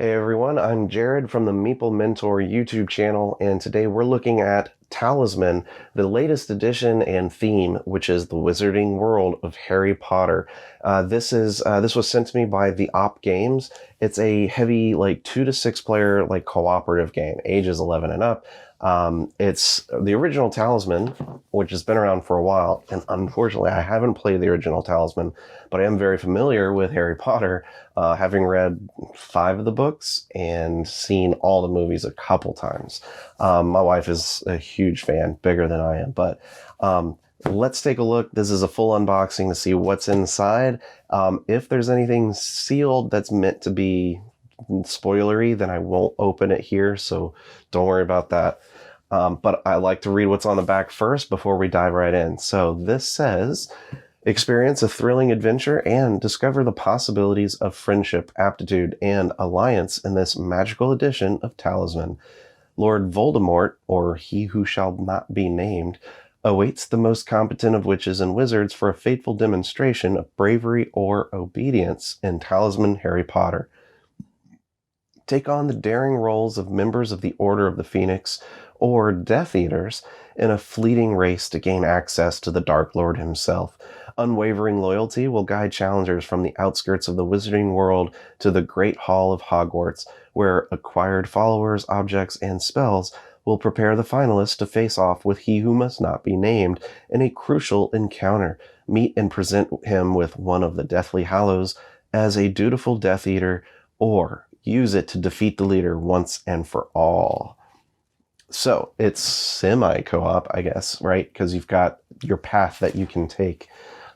Hey everyone, I'm Jared from the Meeple Mentor YouTube channel, and today we're looking at Talisman, the latest edition and theme, which is the Wizarding World of Harry Potter. This was sent to me by the Op Games. It's a heavy, 2 to 6 player, cooperative game, ages 11 and up. It's the original Talisman, which has been around for a while, and unfortunately I haven't played the original Talisman, but I am very familiar with Harry Potter, having read 5 of the books and seen all the movies a couple times. My wife is a huge fan, bigger than I am, but let's take a look. This is a full unboxing to see what's inside. If there's anything sealed that's meant to be spoilery, then I won't open it here, so don't worry about that. But I like to read what's on the back first before we dive right in. So this says, experience a thrilling adventure and discover the possibilities of friendship, aptitude, and alliance in this magical edition of Talisman. Lord Voldemort, or he who shall not be named, awaits the most competent of witches and wizards for a fateful demonstration of bravery or obedience in Talisman Harry Potter. Take on the daring roles of members of the Order of the Phoenix or Death Eaters in a fleeting race to gain access to the Dark Lord himself. Unwavering loyalty will guide challengers from the outskirts of the wizarding world to the Great Hall of Hogwarts, where acquired followers, objects, and spells will prepare the finalists to face off with he who must not be named in a crucial encounter. Meet and present him with one of the Deathly Hallows as a dutiful Death Eater, or use it to defeat the leader once and for all. So it's semi-co-op, I guess, right? Because you've got your path that you can take.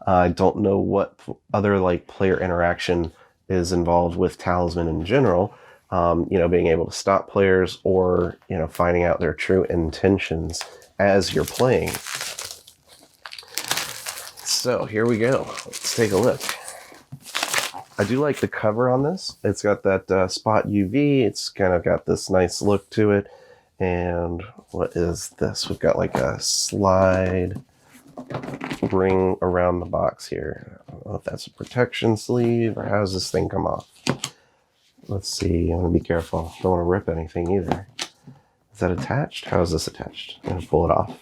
I don't know what other player interaction is involved with Talisman in general. Being able to stop players or, finding out their true intentions as you're playing. So here we go. Let's take a look. I do like the cover on this. It's got that spot UV. It's kind of got this nice look to it. And what is this? We've got a slide ring around the box here. I don't know if that's a protection sleeve or how does this thing come off? Let's see. I want to be careful. Don't want to rip anything either. Is that attached? How is this attached? I'm going to pull it off.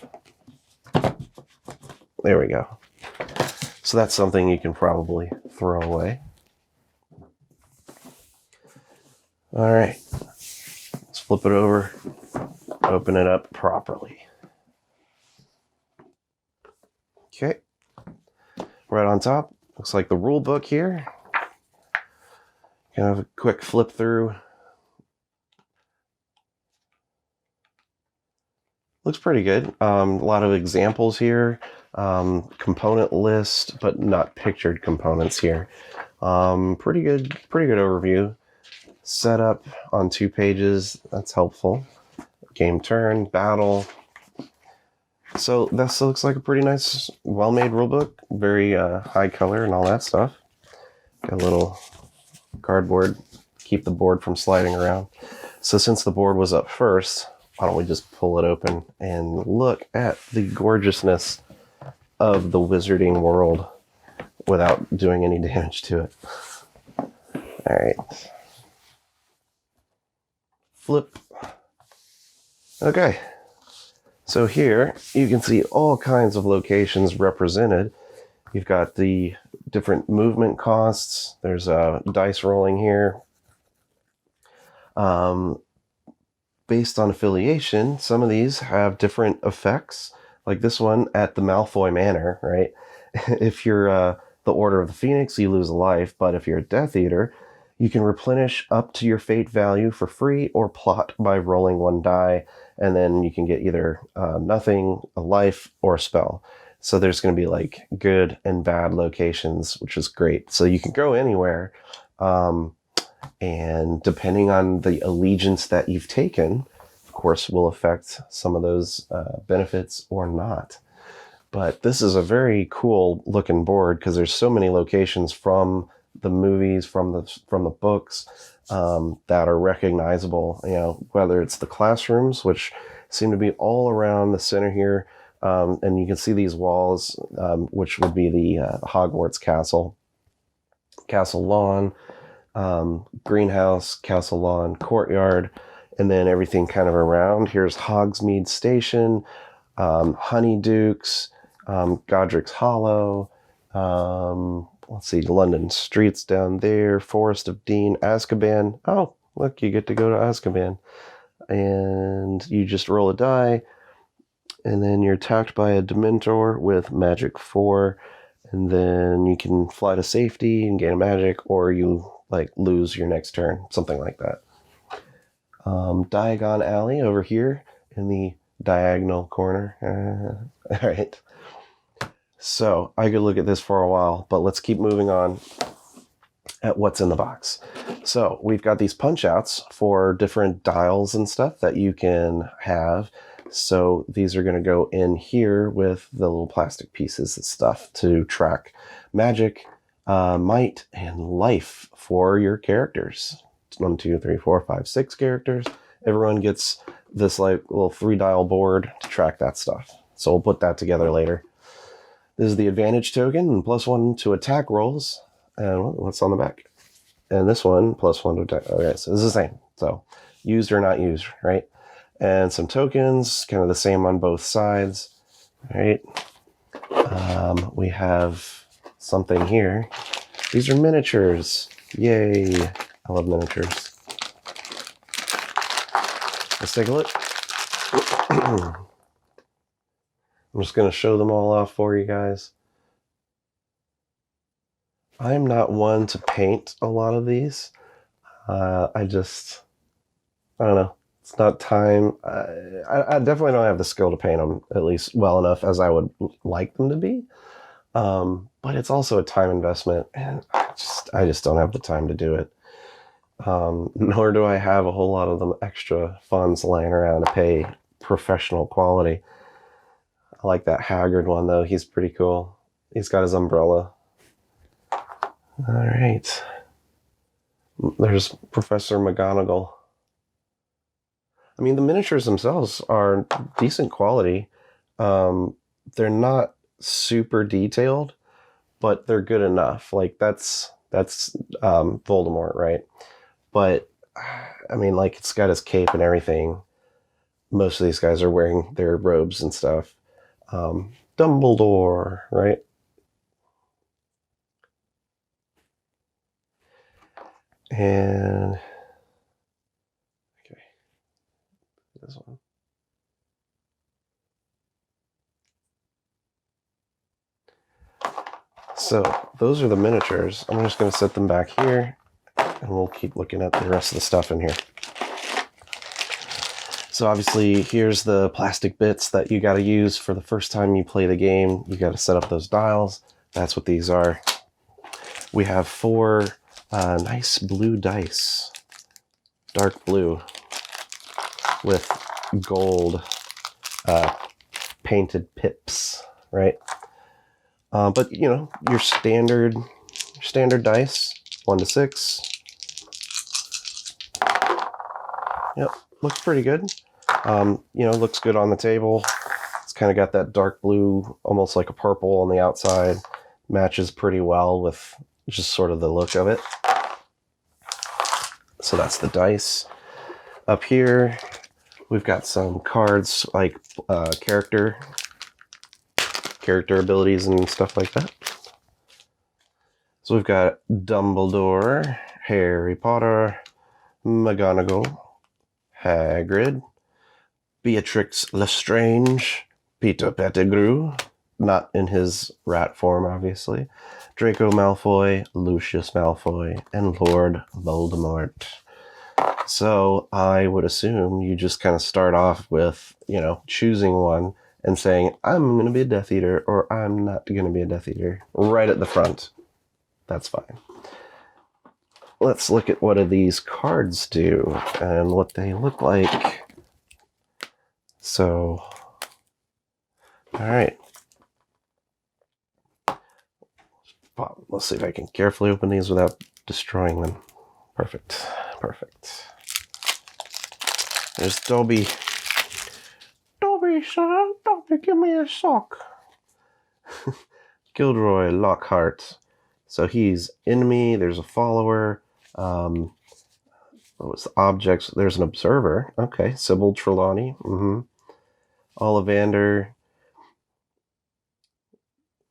There we go. So that's something you can probably throw away. All right. Let's flip it over. Open it up properly. Okay. Right on top, looks like the rule book here. Kind of a quick flip through. Looks pretty good. A lot of examples here. Component list, but not pictured components here. Pretty good overview. Setup on 2 pages. That's helpful. Game turn, battle. So this looks like a pretty nice, well-made rulebook. Very high color and all that stuff. Got a little cardboard, keep the board from sliding around. So since the board was up first, why don't we just pull it open and look at the gorgeousness of the wizarding world without doing any damage to it. All right. Flip. Okay. So here you can see all kinds of locations represented. You've got the different movement costs. There's a dice rolling here. Based on affiliation, some of these have different effects. Like this one at the Malfoy Manor, right? If you're the Order of the Phoenix, you lose a life, but if you're a Death Eater, you can replenish up to your fate value for free or plot by rolling 1 die, and then you can get either nothing, a life, or a spell. So there's going to be good and bad locations, which is great. So you can go anywhere, and depending on the allegiance that you've taken, of course, will affect some of those benefits or not. But this is a very cool looking board because there's so many locations from the movies, from the books, that are recognizable, whether it's the classrooms, which seem to be all around the center here, and you can see these walls, which would be the Hogwarts castle lawn, greenhouse, castle lawn, courtyard, and then everything kind of around. Here's Hogsmeade Station, Honeydukes, Godric's Hollow, let's see, London Streets down there, Forest of Dean, Azkaban. Oh, look, you get to go to Azkaban. And you just roll a die, and then you're attacked by a Dementor with Magic 4, and then you can fly to safety and gain a magic, or you like lose your next turn, something like that. Diagon Alley over here in the diagonal corner. All right. So I could look at this for a while, but let's keep moving on at what's in the box. So we've got these punch outs for different dials and stuff that you can have. So these are going to go in here with the little plastic pieces and stuff to track magic, might, and life for your characters. 1, 2, 3, 4, 5, 6 characters. Everyone gets this like little 3-dial board to track that stuff. So we'll put that together later. This is the advantage token and +1 to attack rolls. And what's on the back? And this one +1 to attack. Okay, so it's the same. So used or not used, right? And some tokens, kind of the same on both sides, right? We have something here. These are miniatures. Yay. I love miniatures. Let's take a look. I'm just going to show them all off for you guys. I'm not one to paint a lot of these. I don't know. It's not time. I definitely don't have the skill to paint them, at least well enough as I would like them to be. But it's also a time investment, and I just don't have the time to do it. Nor do I have a whole lot of them extra funds laying around to pay professional quality. I like that Haggard one, though. He's pretty cool. He's got his umbrella. All right. There's Professor McGonagall. I mean, the miniatures themselves are decent quality. They're not super detailed, but they're good enough. Like that's Voldemort, right? But I mean, like it's got his cape and everything. Most of these guys are wearing their robes and stuff. Dumbledore, right? And okay, this one. So those are the miniatures. I'm just going to set them back here, and we'll keep looking at the rest of the stuff in here. So obviously, here's the plastic bits that you got to use for the first time you play the game. You got to set up those dials. That's what these are. We have 4 nice blue dice, dark blue, with gold painted pips, right? But you know, your standard dice, 1 to 6. Yep, looks pretty good. You know, looks good on the table. It's kind of got that dark blue, almost like a purple on the outside. Matches pretty well with just sort of the look of it. So that's the dice. Up here, we've got some cards like character abilities and stuff like that. So we've got Dumbledore, Harry Potter, McGonagall, Hagrid, Beatrix Lestrange, Peter Pettigrew, not in his rat form, obviously, Draco Malfoy, Lucius Malfoy, and Lord Voldemort. So I would assume you just kind of start off with, you know, choosing one and saying, I'm going to be a Death Eater, or I'm not going to be a Death Eater, right at the front. That's fine. Let's look at what do these cards do and what they look like. So, all right. Let's see if I can carefully open these without destroying them. Perfect. Perfect. There's Dobby. Dobby, sir. Dobby, give me a sock. Gilderoy Lockhart. So he's enemy. There's a follower. What was the objects? There's an observer. Okay, Sybil Trelawney. Ollivander.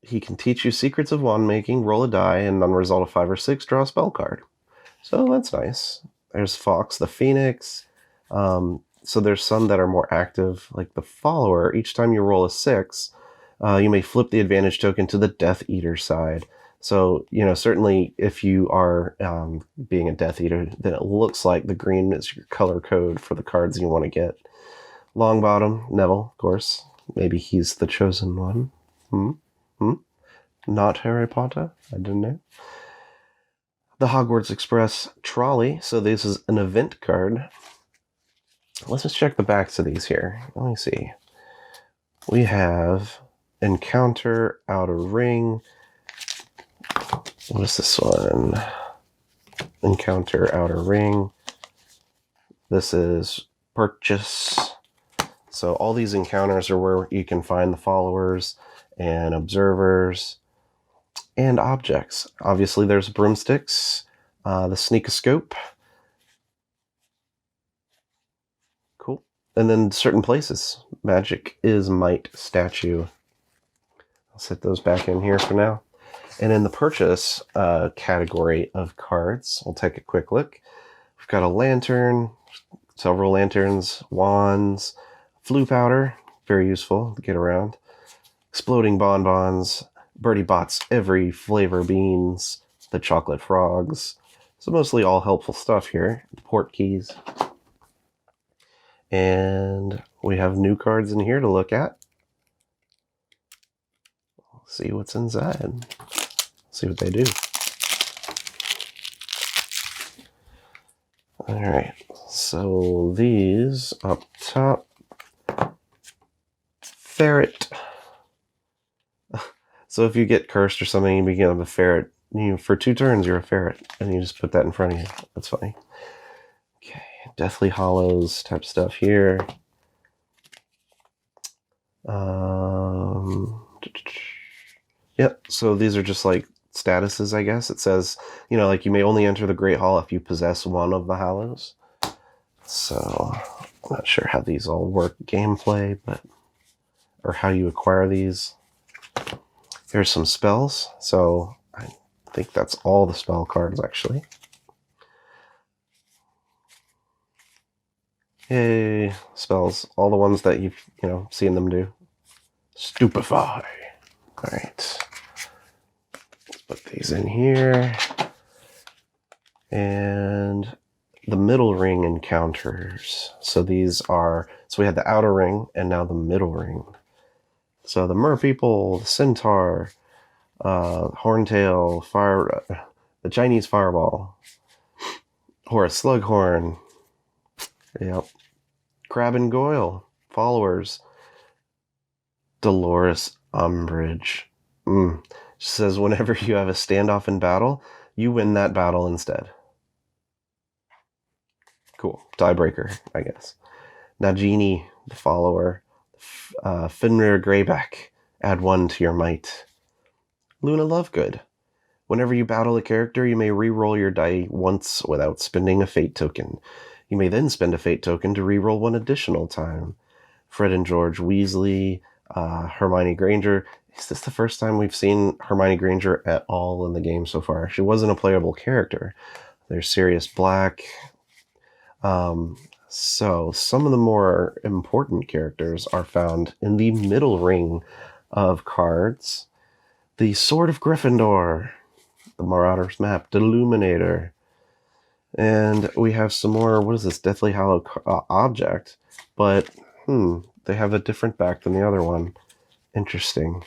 He can teach you secrets of wand making. Roll a die, and on a result of 5 or 6, draw a spell card. So that's nice. There's Fox the Phoenix. So there's some that are more active, like the Follower. Each time you roll a 6, you may flip the advantage token to the Death Eater side. So, certainly if you are being a Death Eater, then it looks like the green is your color code for the cards you want to get. Longbottom, Neville, of course. Maybe he's the chosen one. Not Harry Potter? I didn't know. The Hogwarts Express Trolley. So this is an event card. Let's just check the backs of these here. Let me see. We have Encounter, Outer Ring. What is this one? Encounter, Outer Ring. This is Purchase. So all these encounters are where you can find the followers and observers and objects. Obviously, there's broomsticks, the sneakoscope. Cool. And then certain places. Magic is Might statue. I'll set those back in here for now. And in the purchase category of cards, we'll take a quick look. We've got a lantern, several lanterns, wands, Floo powder, very useful to get around. Exploding bonbons, Birdie Bots, every flavor beans, the chocolate frogs. So mostly all helpful stuff here. Port keys. And we have new cards in here to look at. Let's see what's inside. See what they do. All right. So these up top. Ferret. So if you get cursed or something, you become a ferret. For 2 turns, you're a ferret, and you just put that in front of you. That's funny. Okay, Deathly Hallows type stuff here. Yep. So these are just like statuses, I guess. It says, like you may only enter the Great Hall if you possess one of the Hallows. So I'm not sure how these all work gameplay, or how you acquire these. Here's some spells. So I think that's all the spell cards, actually. Yay, spells. All the ones that you've, seen them do. Stupefy. All right. Let's put these in here. And the middle ring encounters. So these are, so we had the outer ring and now the middle ring. So the Meeple, the Centaur, Horntail, the Chinese Fireball, or a Slughorn. Yep. Crab and Goyle, followers. Dolores Umbridge. She says whenever you have a standoff in battle, you win that battle instead. Cool. Tiebreaker, I guess. Nagini, the follower. Fenrir Greyback, add 1 to your might. Luna Lovegood. Whenever you battle a character, you may re-roll your die once without spending a fate token. You may then spend a fate token to re-roll 1 additional time. Fred and George Weasley, Hermione Granger. Is this the first time we've seen Hermione Granger at all in the game so far? She wasn't a playable character. There's Sirius Black. So some of the more important characters are found in the middle ring of cards. The Sword of Gryffindor, the Marauders map, Deluminator. And we have some more, what is this, Deathly Hallow object, but they have a different back than the other one. Interesting.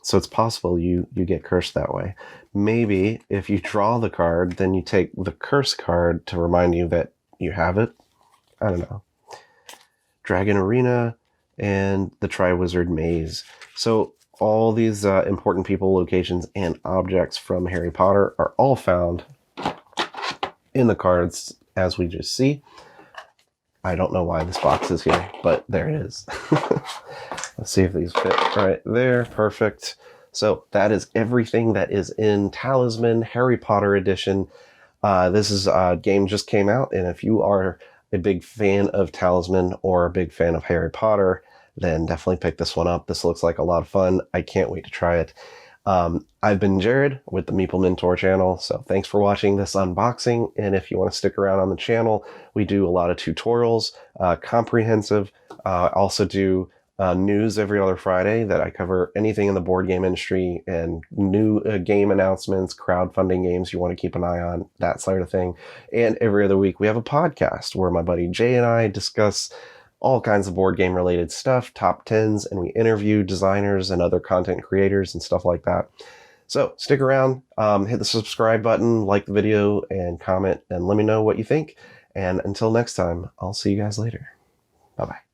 So it's possible you get cursed that way. Maybe if you draw the card, then you take the curse card to remind you that you have it. I don't know. Dragon Arena and the Triwizard Maze. So all these important people, locations, and objects from Harry Potter are all found in the cards as we just see. I don't know why this box is here, but there it is. Let's see if these fit right there. Perfect. So that is everything that is in Talisman Harry Potter edition. This is a game just came out, and if you are a big fan of Talisman or a big fan of Harry Potter, then definitely pick this one up. This looks like a lot of fun. I can't wait to try it. I've been Jared with the Meeple Mentor channel, so thanks for watching this unboxing, and if you want to stick around on the channel, we do a lot of tutorials, comprehensive, also do news every other Friday that I cover anything in the board game industry and new game announcements, crowdfunding games you want to keep an eye on, that sort of thing. And every other week we have a podcast where my buddy Jay and I discuss all kinds of board game related stuff, top 10s, and we interview designers and other content creators and stuff like that. So stick around, hit the subscribe button, like the video, and comment, and let me know what you think. And until next time, I'll see you guys later. Bye-bye.